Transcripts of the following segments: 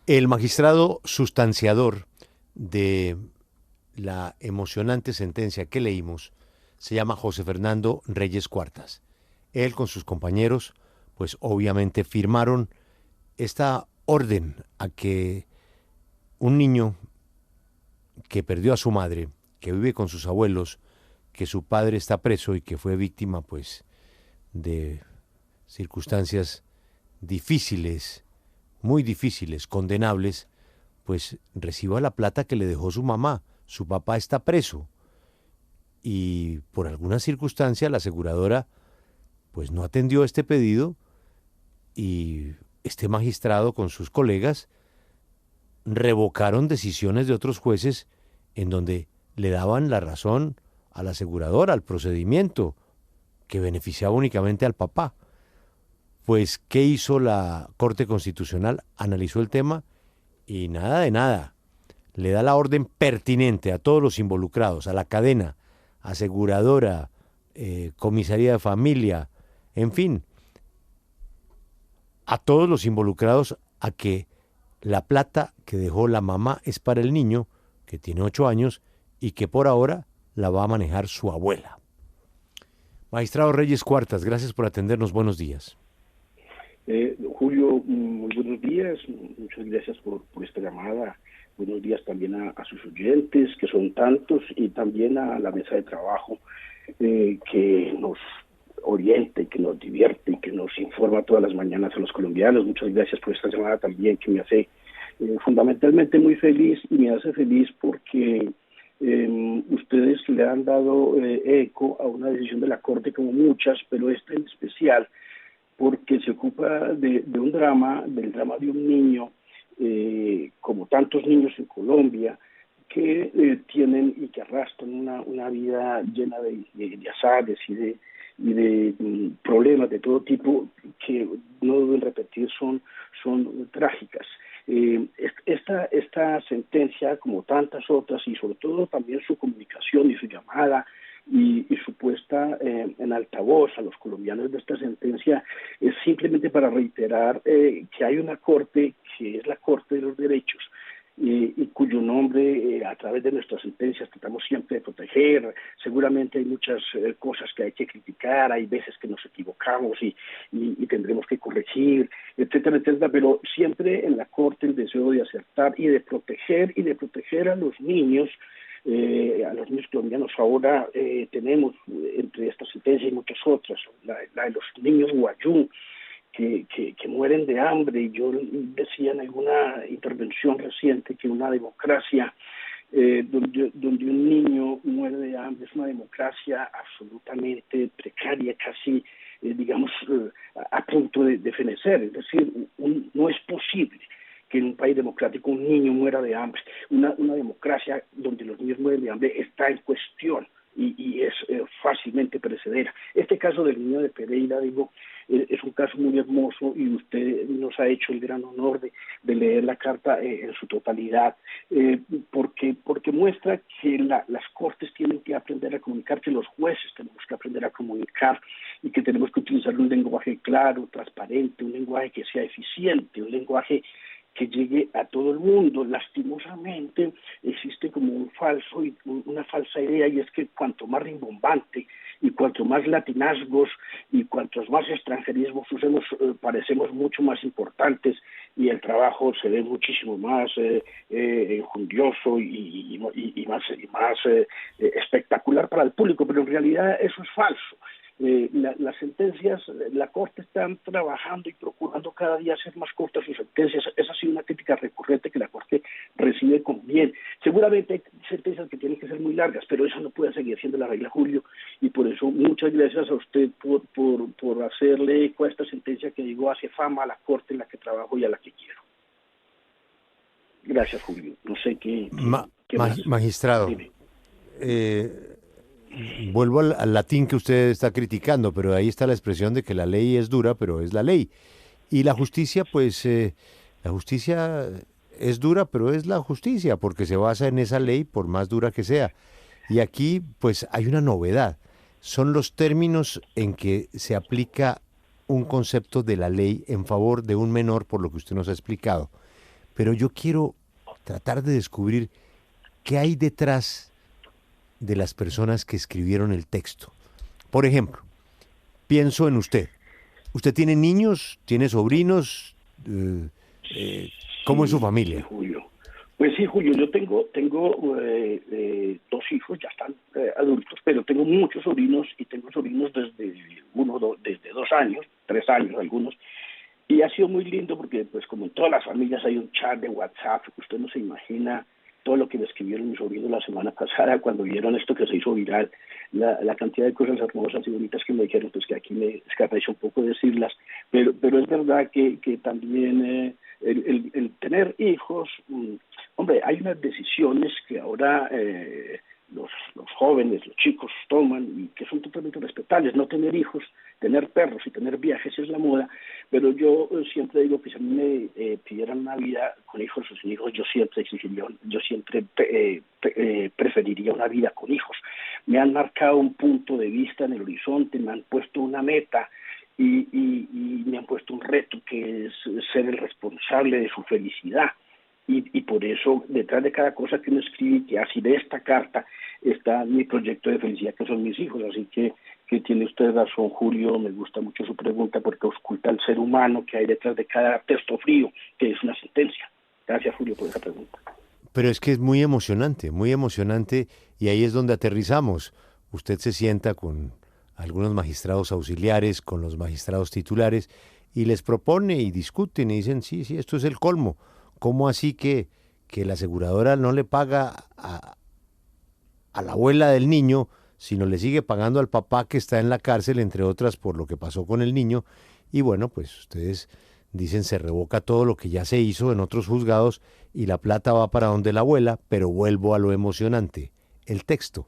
El magistrado sustanciador de la emocionante sentencia que leímos se llama José Fernando Reyes Cuartas. Él con sus compañeros, pues obviamente firmaron esta orden a que un niño que perdió a su madre, que vive con sus abuelos, que su padre está preso y que fue víctima pues de circunstancias difíciles, muy difíciles, condenables, pues reciba la plata que le dejó su mamá. Su papá está preso y por alguna circunstancia la aseguradora pues no atendió este pedido y este magistrado con sus colegas revocaron decisiones de otros jueces en donde le daban la razón a la aseguradora, al procedimiento que beneficiaba únicamente al papá. Pues, ¿qué hizo la Corte Constitucional? Analizó el tema y nada de nada. Le da la orden pertinente a todos los involucrados, a la cadena, aseguradora, comisaría de familia, en fin, a todos los involucrados a que la plata que dejó la mamá es para el niño, que tiene 8 años, y que por ahora la va a manejar su abuela. Magistrado Reyes Cuartas, gracias por atendernos. Buenos días. Julio, muy buenos días, muchas gracias por esta llamada. Buenos días también a sus oyentes, que son tantos, y también a la mesa de trabajo que nos orienta y que nos divierte y que nos informa todas las mañanas a los colombianos. Muchas gracias por esta llamada también, que me hace fundamentalmente muy feliz, y me hace feliz porque ustedes le han dado eco a una decisión de la Corte como muchas, pero esta en especial, porque se ocupa de un drama, del drama de un niño, como tantos niños en Colombia, que tienen y que arrastran una vida llena de azares y de problemas de todo tipo que no deben repetir, son trágicas. Esta sentencia, como tantas otras, y sobre todo también su comunicación y su llamada y su puesta en altavoz a los colombianos de esta sentencia, es simplemente para reiterar que hay una corte que es la Corte de los Derechos, y cuyo nombre a través de nuestras sentencias tratamos siempre de proteger. Seguramente hay muchas cosas que hay que criticar, hay veces que nos equivocamos y tendremos que corregir, etcétera, etcétera, pero siempre en la Corte el deseo de acertar y de proteger a los niños, a los niños colombianos. Ahora tenemos entre estas sentencias y muchas otras, la de los niños guayú, que mueren de hambre. Y yo decía en alguna intervención reciente que una democracia donde un niño muere de hambre es una democracia absolutamente precaria, casi, a punto de fenecer. Es decir, no es posible que en un país democrático un niño muera de hambre. Una democracia donde los niños mueren de hambre está en cuestión y es fácilmente perecedera. Este caso del niño de Pereira, digo, es un caso muy hermoso, y usted nos ha hecho el gran honor de leer la carta en su totalidad, porque muestra que las cortes tienen que aprender a comunicar, que los jueces tenemos que aprender a comunicar, y que tenemos que utilizar un lenguaje claro, transparente, un lenguaje que sea eficiente, un lenguaje que llegue a todo el mundo. Lastimosamente existe como una falsa idea, y es que cuanto más rimbombante y cuanto más latinazgos y cuantos más extranjerismos usemos, parecemos mucho más importantes, y el trabajo se ve muchísimo más enjundioso y más espectacular para el público, pero en realidad eso es falso. Las sentencias, la Corte están trabajando y procurando cada día hacer más cortas sus sentencias. Esa ha sido una crítica recurrente que la Corte recibe con bien. Seguramente hay sentencias que tienen que ser muy largas, pero eso no puede seguir siendo la regla, Julio, y por eso muchas gracias a usted por hacerle eco a esta sentencia que, digo, hace fama a la Corte en la que trabajo y a la que quiero. Gracias, Julio. No sé qué más. Magistrado, Dime. vuelvo al latín que usted está criticando, pero ahí está la expresión de que la ley es dura, pero es la ley. Y la justicia, pues, la justicia es dura, pero es la justicia, porque se basa en esa ley, por más dura que sea. Y aquí, pues, hay una novedad. Son los términos en que se aplica un concepto de la ley en favor de un menor, por lo que usted nos ha explicado. pero yo quiero tratar de descubrir qué hay detrás de las personas que escribieron el texto. Por ejemplo, pienso en usted. ¿Usted tiene niños? ¿Tiene sobrinos? Eh, eh, ¿Cómo es su Sí, familia? Julio. Pues sí, Julio, yo tengo dos hijos, ya están adultos, pero tengo muchos sobrinos y tengo sobrinos desde desde 2 años, 3 años algunos, y ha sido muy lindo porque, pues como en todas las familias hay un chat de WhatsApp, usted no se imagina todo lo que me escribieron mis sobrinos la semana pasada cuando vieron esto que se hizo viral, la cantidad de cosas hermosas y bonitas que me dijeron, pues que aquí me escarneció un poco decirlas, pero es verdad que también el tener hijos, hombre, hay unas decisiones que ahora los jóvenes, los chicos toman y que son totalmente respetables. No tener hijos, tener perros y tener viajes es la moda, pero yo siempre digo que si a mí me pidieran una vida con hijos o sin hijos, yo siempre exigiría, yo siempre preferiría una vida con hijos. Me han marcado un punto de vista en el horizonte, me han puesto una meta y me han puesto un reto que es ser el responsable de su felicidad. Y por eso detrás de cada cosa que uno escribe, que así de esta carta, está mi proyecto de felicidad, que son mis hijos. Así que tiene usted razón, Julio, me gusta mucho su pregunta porque oculta el ser humano que hay detrás de cada texto frío, que es una sentencia. Gracias, Julio, por esa pregunta. Pero es que es muy emocionante y ahí es donde aterrizamos. Usted se sienta con algunos magistrados auxiliares, con los magistrados titulares y les propone y discuten y dicen, sí, sí, esto es el colmo. ¿Cómo así que la aseguradora no le paga a la abuela del niño, sino le sigue pagando al papá que está en la cárcel, entre otras por lo que pasó con el niño? Y bueno, pues ustedes dicen se revoca todo lo que ya se hizo en otros juzgados y la plata va para donde la abuela, pero vuelvo a lo emocionante, el texto.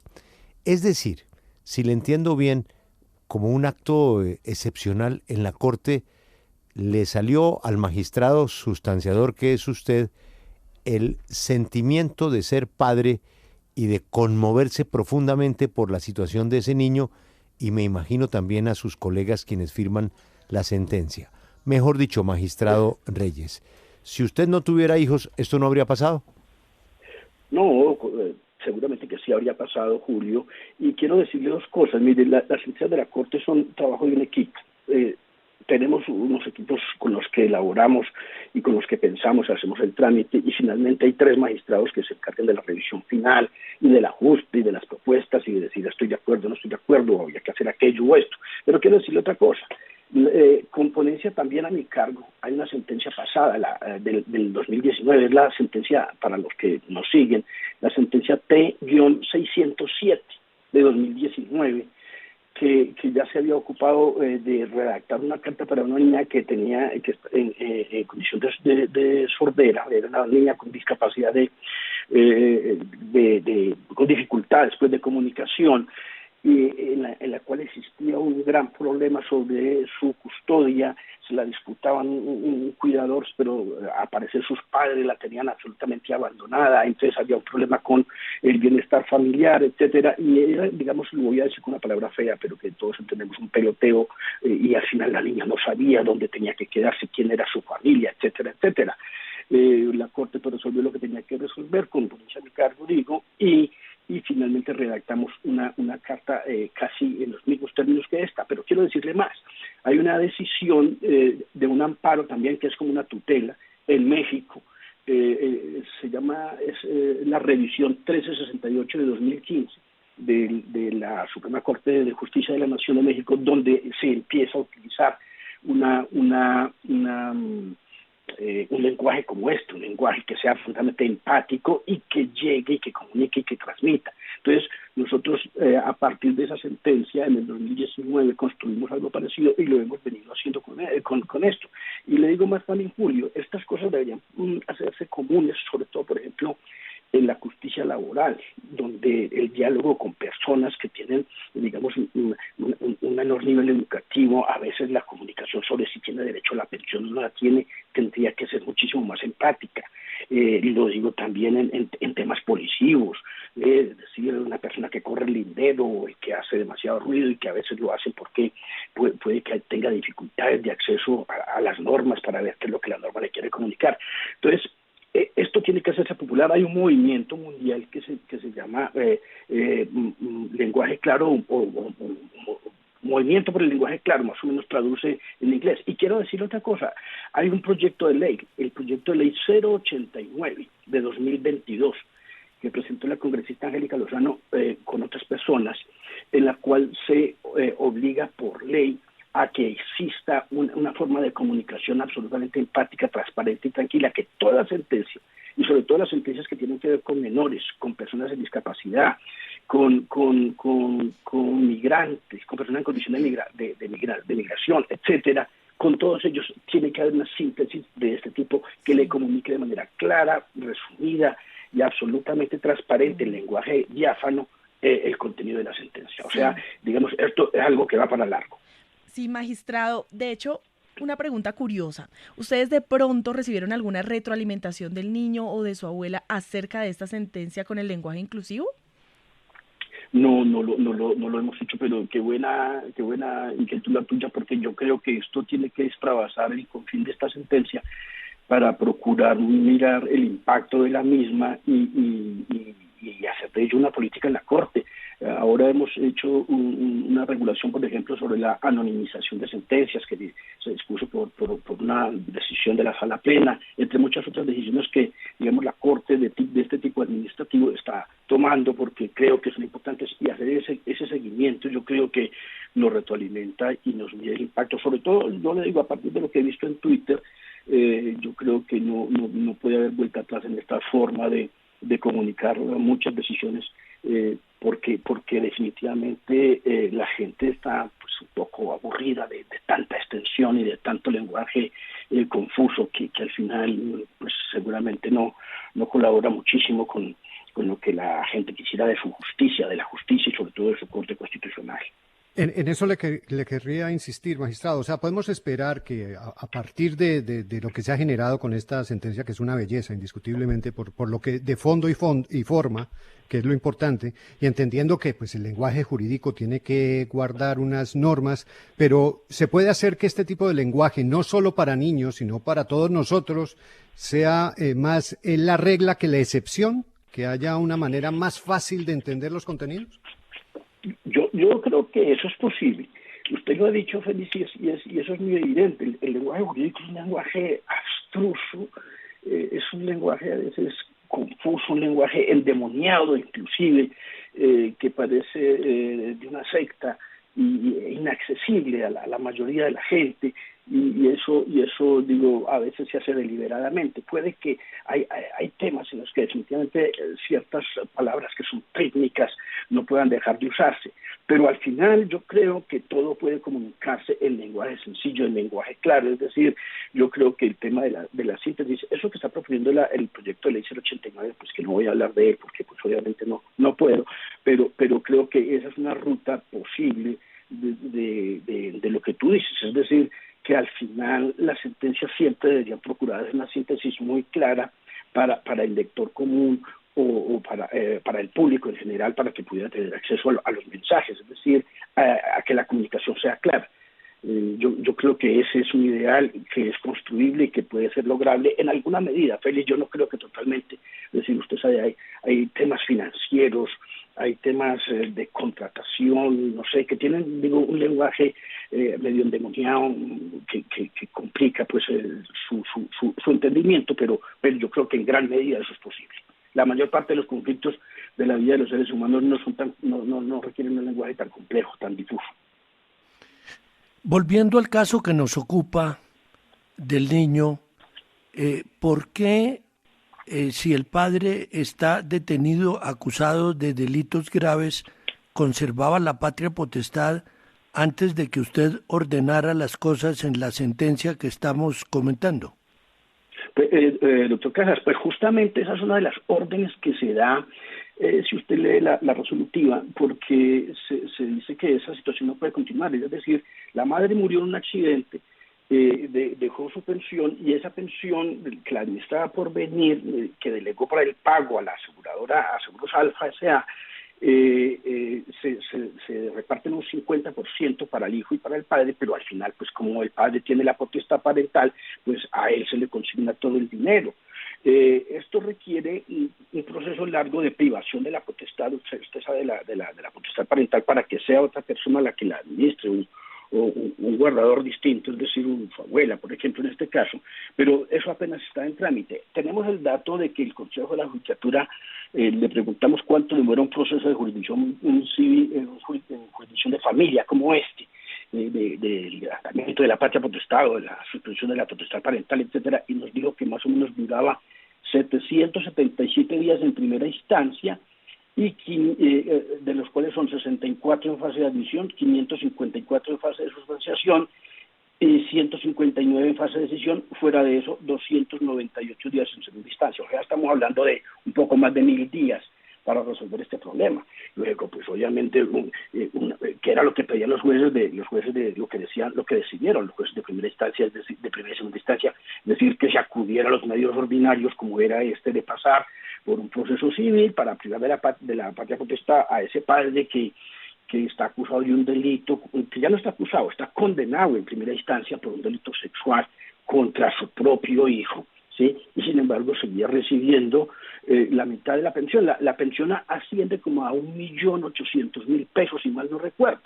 Es decir, si le entiendo bien, como un acto excepcional en la corte, le salió al magistrado sustanciador que es usted el sentimiento de ser padre y de conmoverse profundamente por la situación de ese niño y me imagino también a sus colegas quienes firman la sentencia. Mejor dicho, magistrado Reyes, si usted no tuviera hijos, ¿esto no habría pasado? No, seguramente que sí habría pasado, Julio. Y quiero decirle dos cosas. Mire, las sentencias de la Corte son trabajo de un equipo. Tenemos unos equipos con los que elaboramos y con los que pensamos, hacemos el trámite y finalmente hay 3 magistrados que se encargan de la revisión final y del ajuste y de las propuestas y de decir estoy de acuerdo, no estoy de acuerdo, o había que hacer aquello o esto. Pero quiero decirle otra cosa. Con ponencia también a mi cargo, hay una sentencia pasada del 2019, es la sentencia, para los que nos siguen, la sentencia T-607 de 2019, que ya se había ocupado de redactar una carta para una niña que tenía en condición de sordera, era una niña con discapacidad con dificultades pues, de comunicación, y en la cual existía un gran problema sobre su custodia, se la disputaban un cuidador, pero al parecer sus padres la tenían absolutamente abandonada, entonces había un problema con el bienestar familiar, etcétera, y era, digamos, lo voy a decir con una palabra fea, pero que todos entendemos, un peloteo, y al final la niña no sabía dónde tenía que quedarse, quién era su familia, etcétera, etcétera. La Corte pues, resolvió lo que tenía que resolver con ponencia a mi cargo, digo, y finalmente redactamos una carta casi en los mismos términos que esta, pero quiero decirle más. Hay una decisión de un amparo también que es como una tutela en México, se llama la revisión 1368 de 2015 de la Suprema Corte de Justicia de la Nación de México, donde se empieza a utilizar un lenguaje como este, un lenguaje que sea absolutamente empático y que llegue y que comunique y que transmita. Entonces, nosotros a partir de esa sentencia en el 2019 construimos algo parecido y lo hemos venido haciendo con esto. Y le digo más también, Julio, estas cosas deberían hacerse comunes, sobre todo, por ejemplo, en la justicia laboral, donde el diálogo con personas que tienen, digamos, un menor nivel educativo, a veces la comunicación sobre si tiene derecho a la pensión o no la tiene, tendría que ser muchísimo más empática. Lo digo también en temas policivos, es decir, una persona que corre el lindero o el que hace demasiado ruido y que a veces lo hace porque puede que tenga dificultades de acceso a las normas para ver qué es lo que la norma le quiere comunicar. Entonces, tiene que hacerse popular. Hay un movimiento mundial que se llama lenguaje claro o Movimiento por el Lenguaje Claro, más o menos traduce en inglés. Y quiero decir otra cosa, hay un proyecto de ley, el proyecto de ley 089 de 2022, que presentó la congresista Angélica Lozano con otras personas, en la cual se obliga por ley a que exista una forma de comunicación absolutamente empática, transparente y tranquila, que toda sentencia, y sobre todo las sentencias que tienen que ver con menores, con personas en discapacidad, con migrantes, con personas en condición de migración, etcétera, con todos ellos tiene que haber una síntesis de este tipo que le comunique de manera clara, resumida y absolutamente transparente, en lenguaje diáfano, el contenido de la sentencia. O sea, digamos, esto es algo que va para largo. Sí, magistrado. De hecho, una pregunta curiosa. ¿Ustedes de pronto recibieron alguna retroalimentación del niño o de su abuela acerca de esta sentencia con el lenguaje inclusivo? No lo hemos hecho, pero qué buena inquietud la tuya, porque yo creo que esto tiene que extravasar el confín de esta sentencia para procurar mirar el impacto de la misma y hacer de ello una política en la Corte. Ahora hemos hecho una regulación, por ejemplo, sobre la anonimización de sentencias, que se dispuso por una decisión de la Sala Plena, entre muchas otras decisiones que, digamos, la Corte de este tipo administrativo está tomando, porque creo que son importantes, y hacer ese seguimiento yo creo que nos retroalimenta y nos mide el impacto. Sobre todo, yo le digo, a partir de lo que he visto en Twitter, yo creo que no puede haber vuelta atrás en esta forma de comunicar muchas decisiones, porque definitivamente la gente está pues un poco aburrida de tanta extensión y de tanto lenguaje confuso que al final pues seguramente no colabora muchísimo con lo que la gente quisiera de su justicia, de la justicia y sobre todo de su Corte Constitucional. En eso le querría insistir, magistrado. O sea, podemos esperar que a partir de lo que se ha generado con esta sentencia, que es una belleza, indiscutiblemente, por lo que de fondo y forma, que es lo importante, y entendiendo que pues el lenguaje jurídico tiene que guardar unas normas, pero se puede hacer que este tipo de lenguaje, no solo para niños, sino para todos nosotros, sea más la regla que la excepción, que haya una manera más fácil de entender los contenidos. Yo creo que eso es posible. Usted lo ha dicho, Félix, y eso es muy evidente. El lenguaje jurídico es un lenguaje abstruso, es un lenguaje a veces confuso, un lenguaje endemoniado inclusive, que parece de una secta e inaccesible a la mayoría de la gente, y eso digo, a veces se hace deliberadamente. Puede que hay temas en los que definitivamente ciertas palabras que son técnicas no puedan dejar de usarse, pero al final yo creo que todo puede comunicarse en lenguaje sencillo, en lenguaje claro. Es decir, yo creo que el tema de la síntesis, eso que está proponiendo el proyecto de ley 089, pues que no voy a hablar de él porque pues obviamente no puedo, pero creo que esa es una ruta posible de lo que tú dices. Es decir, que al final las sentencias siempre deberían procurar hacer una síntesis muy clara para el lector común o para el público en general, para que pudiera tener acceso a los mensajes, es decir, a que la comunicación sea clara. Yo creo que ese es un ideal que es construible y que puede ser lograble en alguna medida. Félix, yo no creo que totalmente. Es decir, usted sabe, hay temas financieros, hay temas de contratación, no sé, que tienen, digo, un lenguaje medio endemoniado que complica pues su entendimiento, pero yo creo que en gran medida eso es posible. La mayor parte de los conflictos de la vida de los seres humanos no requieren un lenguaje tan complejo, tan difuso. Volviendo al caso que nos ocupa del niño, ¿por qué si el padre está detenido, acusado de delitos graves, conservaba la patria potestad antes de que usted ordenara las cosas en la sentencia que estamos comentando? Doctor Casas, pues justamente esa es una de las órdenes que se da, si usted lee la resolutiva, porque se dice que esa situación no puede continuar. Es decir, la madre murió en un accidente, dejó su pensión, y esa pensión que la administraba por venir, que delegó para el pago a la aseguradora, a Seguros Alfa S.A., se reparten un 50% para el hijo y para el padre, pero al final, pues como el padre tiene la potestad parental, pues a él se le consigna todo el dinero. Esto requiere un proceso largo de privación de la potestad, usted sabe, de la potestad parental, para que sea otra persona la que la administre, un guardador distinto, es decir, su abuela, por ejemplo, en este caso, pero eso apenas está en trámite. Tenemos el dato de que el Consejo de la Judicatura, le preguntamos cuánto demora un proceso de jurisdicción civil, jurisdicción de familia como este, del tratamiento de la patria potestad o de la suspensión de la potestad parental, etcétera, y nos dijo que más o menos duraba 777 días en primera instancia, y de los cuales son 64 en fase de admisión, 554 en fase de sustanciación y 159 en fase de decisión. Fuera de eso, 298 días en segunda instancia. O sea, estamos hablando de un poco más de 1000 días para resolver este problema. Luego, pues obviamente, que era lo que pedían los jueces de lo que decían, lo que decidieron los jueces de primera instancia, es decir, de primera y segunda instancia, es decir, que se acudiera a los medios ordinarios, como era de pasar por un proceso civil para privar de la patria potestad a ese padre que está acusado de un delito, que ya no está acusado, está condenado en primera instancia por un delito sexual contra su propio hijo, ¿sí? Y sin embargo seguía recibiendo la mitad de la pensión. La pensión asciende como a 1.800.000 pesos, si mal no recuerdo,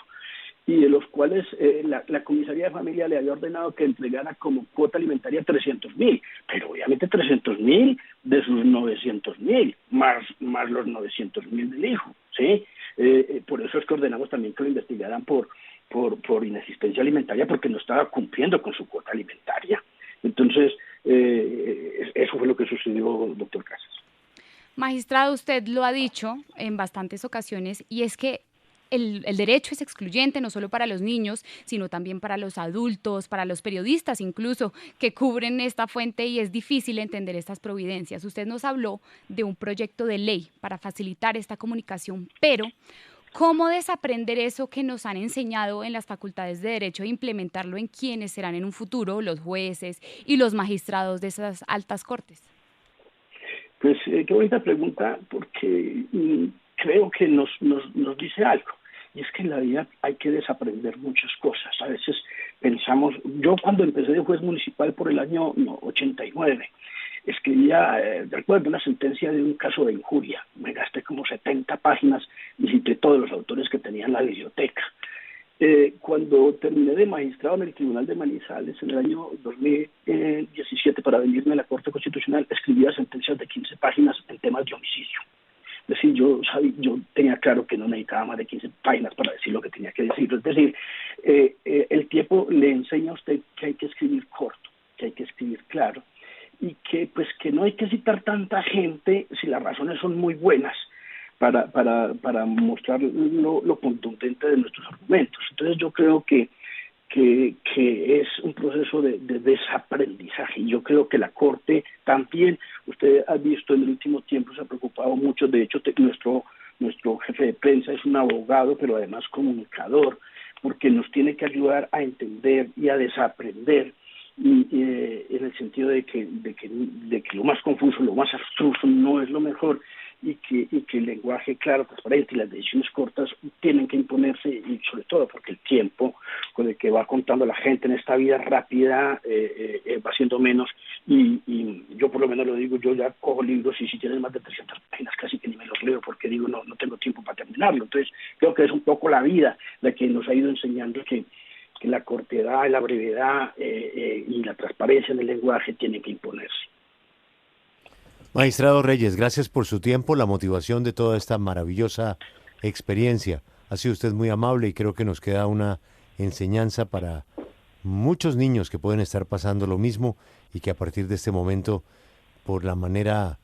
y de los cuales la comisaría de familia le había ordenado que entregara como cuota alimentaria 300.000, pero obviamente 300.000 de sus 900.000, más los 900.000 del hijo, ¿sí? Por eso es que ordenamos también que lo investigaran por inexistencia alimentaria, porque no estaba cumpliendo con su cuota alimentaria. Entonces, eso fue lo que sucedió, doctor Casas. Magistrado, usted lo ha dicho en bastantes ocasiones, y es que el derecho es excluyente no solo para los niños, sino también para los adultos, para los periodistas incluso, que cubren esta fuente, y es difícil entender estas providencias. Usted nos habló de un proyecto de ley para facilitar esta comunicación, pero ¿cómo desaprender eso que nos han enseñado en las facultades de Derecho e implementarlo en quienes serán en un futuro los jueces y los magistrados de esas altas cortes? Pues qué bonita pregunta, porque creo que nos dice algo. Y es que en la vida hay que desaprender muchas cosas. A veces pensamos, yo cuando empecé de juez municipal por el año 89, escribía, recuerdo una sentencia de un caso de injuria. Me gasté como 70 páginas y cité todos los autores que tenía en la biblioteca. Cuando terminé de magistrado en el Tribunal de Manizales en el año 2017 para venirme a la Corte Constitucional, escribía sentencias de 15 páginas en temas de homicidio. Es decir, yo tenía claro que no necesitaba más de 15 páginas para decir lo que tenía que decir. Es decir, el tiempo le enseña a usted que hay que escribir corto, que hay que escribir claro, y que no hay que citar tanta gente si las razones son muy buenas para mostrar lo contundente de nuestros argumentos. Entonces yo creo que es un proceso de desaprendizaje, y yo creo que la Corte también, usted ha visto en el último tiempo, se ha preocupado mucho. De hecho nuestro jefe de prensa es un abogado, pero además comunicador, porque nos tiene que ayudar a entender y a desaprender, y en el sentido de que lo más confuso, lo más abstruso no es lo mejor, y que el lenguaje claro, transparente y las decisiones cortas tienen que imponerse, y sobre todo porque el tiempo con el que va contando la gente en esta vida rápida va siendo menos, y yo por lo menos lo digo, yo ya cojo libros y si tienen más de 300 páginas casi que ni me los leo, porque digo no tengo tiempo para terminarlo. Entonces creo que es un poco la vida la que nos ha ido enseñando que la cortedad, la brevedad y la transparencia en el lenguaje tienen que imponerse. Magistrado Reyes, gracias por su tiempo, la motivación de toda esta maravillosa experiencia. Ha sido usted muy amable y creo que nos queda una enseñanza para muchos niños que pueden estar pasando lo mismo, y que a partir de este momento, por la manera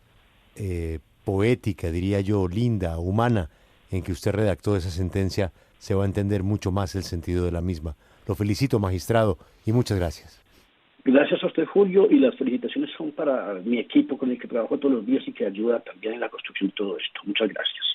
poética, diría yo, linda, humana, en que usted redactó esa sentencia, se va a entender mucho más el sentido de la misma. Lo felicito, magistrado, y muchas gracias. Gracias a usted, Julio, y las felicitaciones son para mi equipo con el que trabajo todos los días y que ayuda también en la construcción de todo esto. Muchas gracias.